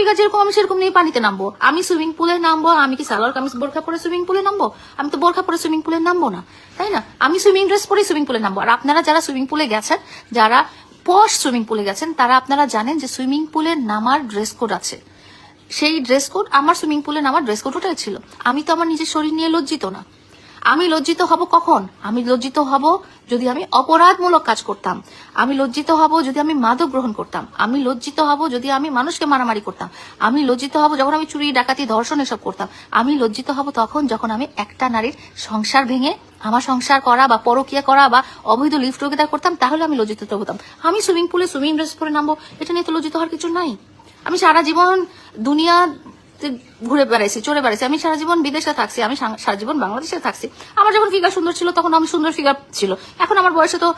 Figure যেরকম আমি সেরকম নিয়ে পানিতে নামবো। আমি সুইমিং পুলে নামবো, আমি কি সালোয়ার কামিজ বোরখা পরে সুইমিং পুলে নামবো? আমি তো বোরখা পরে সুইমিং পুলে নামবো না, তাই না? আমি সুইমিং ড্রেস পরে সুইমিং পুলে নামবো। আর আপনারা যারা সুইমিং পুলে গেছেন, যারা পশ সুইমিং পুলে গেছেন, তারা আপনারা জানেন যে সুইমিং পুলে নামার ড্রেস কোড আছে। সেই ড্রেস কোড, আমার সুইমিং পুলে নামার ড্রেস কোড ওটাই ছিল। আমি তো আমার নিজের শরীর নিয়ে লজ্জিত না। আমি লজ্জিত হব কখন? আমি লজ্জিত হব যদি আমি অপরাধমূলক কাজ করতাম। আমি লজ্জিত হব যদি আমি মাদক গ্রহণ করতাম। আমি লজ্জিত হব যদি আমি মানুষকে মারামারি করতাম। আমি লজ্জিত হব যখন আমি চুরি, ডাকাতি, ধর্ষণ এসব করতাম। আমি লজ্জিত হব তখন যখন আমি একটা নারীর সংসার ভেঙে আমার সংসার করা বা পরকিয়া করা বা অবৈধ লিফট টুগেদার করতাম, তাহলে আমি লজ্জিত হতাম। আমি সুইমিং পুলে সুইমিং ড্রেস পরে নামবো, এটা নিয়ে তো লজ্জিত হওয়ার কিছু নাই। আমি সারা জীবন দুনিয়া ঘুরে বেড়াইছি, চড়ে বেড়াইছি। আমি সারা জীবন বিদেশে থাকছি, আমি সারা জীবন বাংলাদেশে থাকছি। আমার যখন ফিগার সুন্দর ছিল তখন আমি সুন্দর ফিগার ছিল। এখন আমার বয়সে তো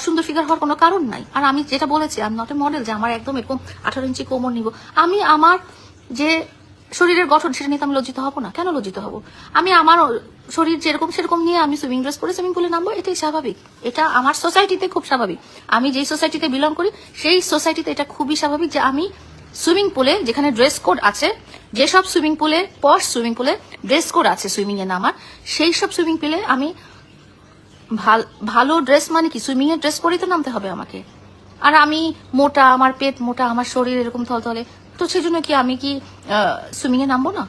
সুন্দর ফিগার হওয়ার কোনো কারণ নাই। আর আমি যেটা বলেছি, আমি নট এ মডেল যে আমার একদম এরকম 18 ইঞ্চি কোমর নিব। আমি আমার যে শরীরের গঠন, সেটা নিয়ে তো আমি লজ্জিত হব না। কেন লজ্জিত হব? আমি আমার শরীর যেরকম সেরকম নিয়ে আমি সুইমিং ড্রেস পরে সুইমিং পুলে নামবো, এটাই স্বাভাবিক। এটা আমার সোসাইটিতে খুব স্বাভাবিক। আমি যেই সোসাইটিতে বিলং করি সেই সোসাইটিতে এটা খুবই স্বাভাবিক যে আমি সুইমিং পুলে, যেখানে ড্রেস কোড আছে, যেসব সুইমিং পুলে, পশ সুইমিং পুলে ড্রেস কোড আছে সুইমিং এ নামার, সেই সব সুইমিং পুলে আমি ভালো ড্রেস, মানে কি সুইমিং এর ড্রেস পরেই তো নামতে হবে আমাকে। আর আমি মোটা, আমার পেট মোটা, আমার শরীর এরকম থলথলে, তো সেই জন্য কি আমি কি সুইমিং এ নামবো না?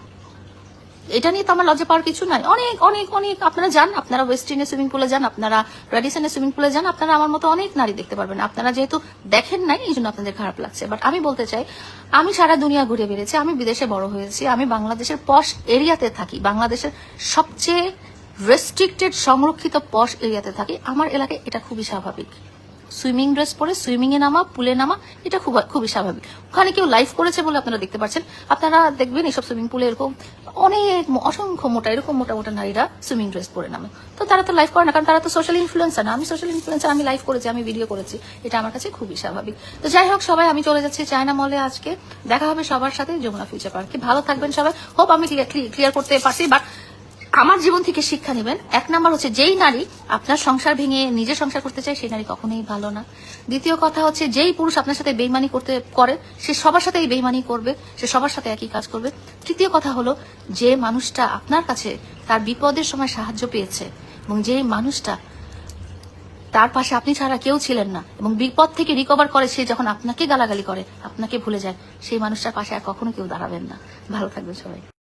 এটা নিয়ে তো আমার লজ্জা পাওয়ার কিছু নাই। অনেক অনেক অনেক আপনারা যান, আপনারা ওয়েস্টিনে সুইমিং পুলে যান, আপনারা রেডিসনে সুইমিং পুলে যান, আপনারা আমার মতো অনেক নারী দেখতে পারবেন। আপনারা যেহেতু দেখেন নাই, এই জন্য আপনাদের খারাপ লাগছে। বাট আমি বলতে চাই, আমি সারা দুনিয়া ঘুরে বেড়েছি, আমি বিদেশে বড় হয়েছি, আমি বাংলাদেশের পশ এরিয়াতে থাকি, বাংলাদেশের সবচেয়ে রেস্ট্রিক্টেড সংরক্ষিত পশ এরিয়াতে থাকি। আমার এলাকায় এটা খুবই স্বাভাবিক। সুইমিং ড্রেস পরে সুইমিং এ নামা, পুলে নামা, এটা খুবই স্বাভাবিক। ওখানে কেউ লাইভ করেছে বলে আপনারা দেখতে পাচ্ছেন। আপনারা দেখবেন এইসব সুইমিং পুলে এরকম অনেক অসংখ্য মোটা, এরকম মোটা মোটা নারীরা সুইমিং ড্রেস পরে নামে। তো তারা তো লাইভ করে না, কারণ তারা তো সোশ্যাল ইনফ্লুয়েন্সার না। আমি সোশ্যাল ইনফ্লুয়েন্সার, আমি লাইভ করেছি, আমি ভিডিও করেছি, এটা আমার কাছে খুবই স্বাভাবিক। তো যাই হোক সবাই, আমি চলে যাচ্ছি চায়না মলে। আজকে দেখা হবে সবার সাথে যমুনা ফিউচার পার্কে। ভালো থাকবেন সবাই। হোপ আমি ক্লিয়ার করতে পারছি। বাট আমার জীবন থেকে শিক্ষা নেবেন। 1 নাম্বার হচ্ছে, যেই নারী আপনার সংসার ভেঙে নিজের সংসার করতে চায়, সেই নারী কখনোই ভালো না। দ্বিতীয় কথা হচ্ছে, যেই পুরুষ আপনার সাথে বেইমানি করে, সে সবার সাথেই বেইমানি করবে, সে সবার সাথে একই কাজ করবে। তৃতীয় কথা হলো, যে মানুষটা আপনার কাছে তার বিপদের সময় সাহায্য পেয়েছে এবং যে মানুষটা তার পাশে আপনি ছাড়া কেউ ছিলেন না এবং বিপদ থেকে রিকভার করে, সে যখন আপনাকে গালাগালি করে, আপনাকে ভুলে যায়, সেই মানুষটার পাশে আর কখনো কেউ দাঁড়াবেন না। ভালো থাকবেন সবাই।